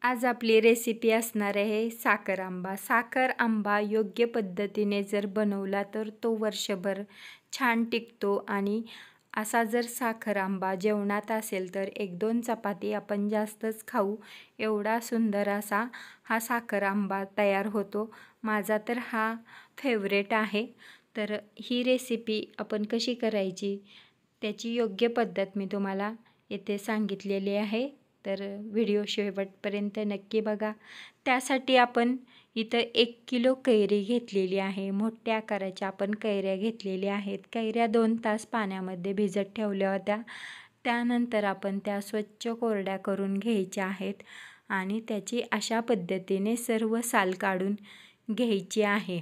आज आपली रेसिपी असणार आहे साखर आंबा. साखर आंबा योग्य पद्धतीने जर बनवला तर तो वर्षभर छान टिकतो आणि असा जर साखर आंबा जेवणात असेल तर 1-2 चपाती आपण जास्तच खाऊ एवढा सुंदर असा हा साखर आंबा तयार होतो. माझा तर हा फेवरेट आहे. तर ही रेसिपी आपण कशी करायची त्याची योग्य पद्धत मी तुम्हाला येथे सांगितलेली आहे. तर व्हिडिओ शेवटपर्यंत नक्की बघा. त्यासाठी आपण इथं 1 किलो कैरी घेतलेली आहे. मोठ्या आकाराच्या आपण कैऱ्या घेतलेल्या आहेत. कैऱ्या 2 तास पाण्यामध्ये भिजत ठेवल्या होत्या. त्यानंतर आपण त्या स्वच्छ कोरड्या करून घ्यायच्या आहेत आणि त्याची अशा पद्धतीने सर्व साल काढून घ्यायची आहे.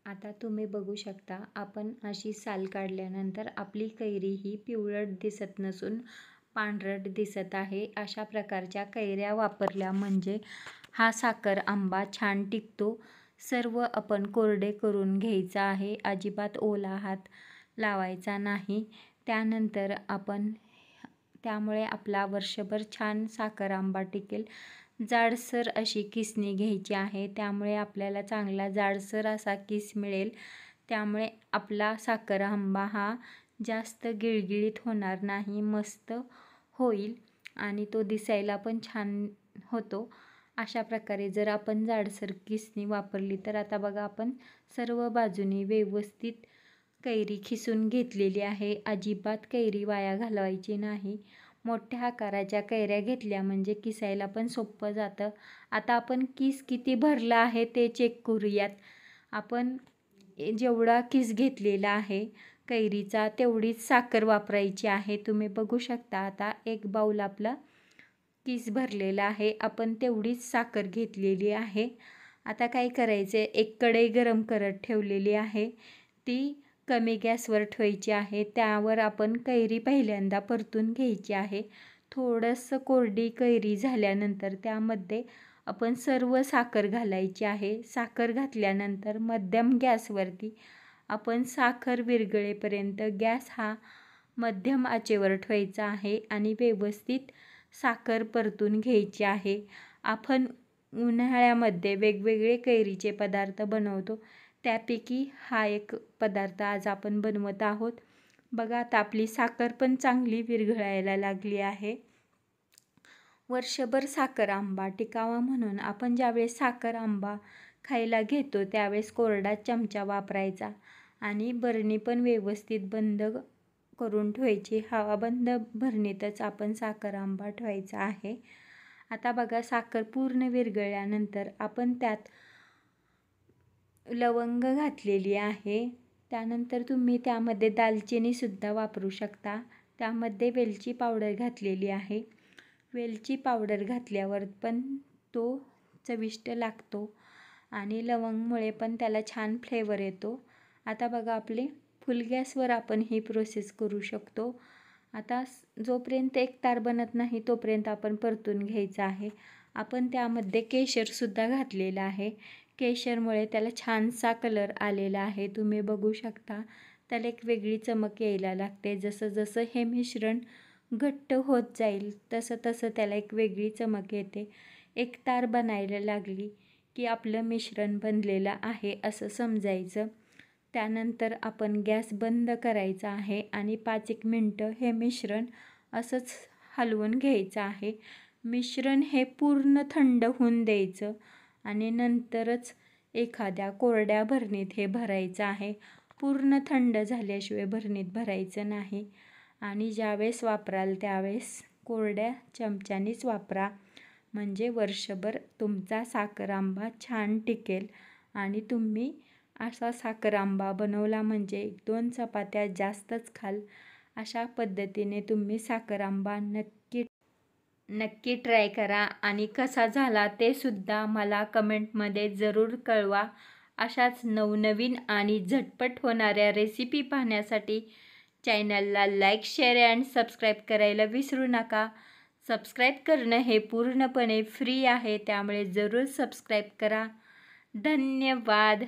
आता तुम्ही बघू शकता आपण अशी साल काढल्यानंतर आपली कैरी ही पिवळट दिसत नसून पांढरट दिसत आहे. अशा प्रकारच्या कैऱ्या वापरल्या म्हणजे हा साखर आंबा छान टिकतो. सर्व आपण कोरडे करून घ्यायचा आहे. अजिबात ओला हात लावायचा नाही. त्यानंतर आपण त्यामुळे आपला वर्षभर छान साखर आंबा टिकेल. जाडसर अशी किसणी घ्यायची आहे. त्यामुळे आपल्याला चांगला जाडसर असा किस मिळेल. त्यामुळे आपला साखर आंबा हा जास्त गिळगिळीत होणार नाही, मस्त होईल आणि तो दिसायला पण छान होतो. अशा प्रकारे जर आपण जाडसर किसणी वापरली तर आता बघा आपण सर्व बाजूनी व्यवस्थित कैरी खिसून घेतलेली आहे. अजिबात कैरी वाया घालवायची नाही. मोठ्या आकाराच्या कैऱ्या घेतल्या म्हणजे किसायला पण सोपं जातं. आता आपण किस किती भरला आहे ते चेक करूयात. आपण जेवढा किस घेतलेला आहे कैरीचा तेवढीच साखर वापरायची आहे. तुम्ही बघू शकता आता 1 बाऊल आपला किस भरलेला आहे. आपण तेवढीच साखर घेतलेली आहे. आता काय करायचं आहे, एक कढई गरम करत ठेवलेली आहे. ती कमी गॅसवर ठेवायची आहे. त्यावर आपण कैरी पहिल्यांदा परतून घ्यायची आहे. थोडंसं कोरडी कैरी झाल्यानंतर त्यामध्ये आपण सर्व साखर घालायची आहे. साखर घातल्यानंतर मध्यम गॅसवरती आपण साखर विरघळेपर्यंत गॅस हा मध्यम आचेवर ठेवायचा आहे आणि व्यवस्थित साखर परतून घ्यायची आहे. आपण उन्हाळ्यामध्ये वेगवेगळे कैरीचे पदार्थ बनवतो. त्यापैकी हा एक पदार्थ आज आपण बनवत आहोत. बघा आता आपली साखर पण चांगली विरघळायला लागली आहे. वर्षभर साखर आंबा टिकावा म्हणून आपण ज्यावेळेस साखर आंबा खायला घेतो त्यावेळेस कोरडा चमचा वापरायचा आणि बरणी पण व्यवस्थित बंद करून ठेवायची. हवाबंद भरणीतच आपण साखर आंबा ठेवायचा आहे. आता बघा साखर पूर्ण विरघळल्यानंतर आपण त्यात लवंग घातलेली आहे. त्यानंतर तुम्ही त्यामध्ये दालचिनीसुद्धा वापरू शकता. त्यामध्ये वेलची पावडर घातलेली आहे. वेलची पावडर घातल्यावर पण तो चविष्ट लागतो आणि लवंगमुळे पण त्याला छान फ्लेवर येतो. आता बघा आपले फुल गॅसवर आपण ही प्रोसेस करू शकतो. आता जोपर्यंत एकतार बनत नाही तोपर्यंत आपण परतून घ्यायचं आहे. आपण त्यामध्ये केशरसुद्धा घातलेलं आहे. केशरमुळे त्याला छानसा कलर आलेला आहे. तुम्ही बघू शकता त्याला एक वेगळी चमक यायला लागते. जसं जसं हे मिश्रण घट्ट होत जाईल तसं तसं त्याला एक वेगळी चमक येते. एकतार बनायला लागली की आपलं मिश्रण बनलेलं आहे असं समजायचं. त्यानंतर आपण गॅस बंद करायचा आहे आणि 5-1 मिनटं हे मिश्रण असंच हलवून घ्यायचं आहे. मिश्रण हे पूर्ण थंड होऊन द्यायचं आणि नंतरच एखाद्या कोरड्या भरणीत हे भरायचं आहे. पूर्ण थंड झाल्याशिवाय भरणीत भरायचं नाही आणि ज्यावेळेस वापराल त्यावेळेस कोरड्या चमच्यानीच वापरा. म्हणजे वर्षभर तुमचा साखर आंबा छान टिकेल आणि तुम्ही असा साखर आंबा बनवला म्हणजे 1-2 चपात्या जास्तच खाल. अशा पद्धतीने तुम्ही साखर आंबा नक्की ट्राय करा आणि कसा झाला ते सुद्धा मला कमेंटमध्ये जरूर कळवा. अशाच नवनवीन आणि झटपट होणाऱ्या रेसिपी पाहण्यासाठी चॅनलला लाईक, शेअर अँड सबस्क्राईब करायला विसरू नका. सबस्क्राईब करणं हे पूर्णपणे फ्री आहे त्यामुळे जरूर सबस्क्राईब करा. धन्यवाद.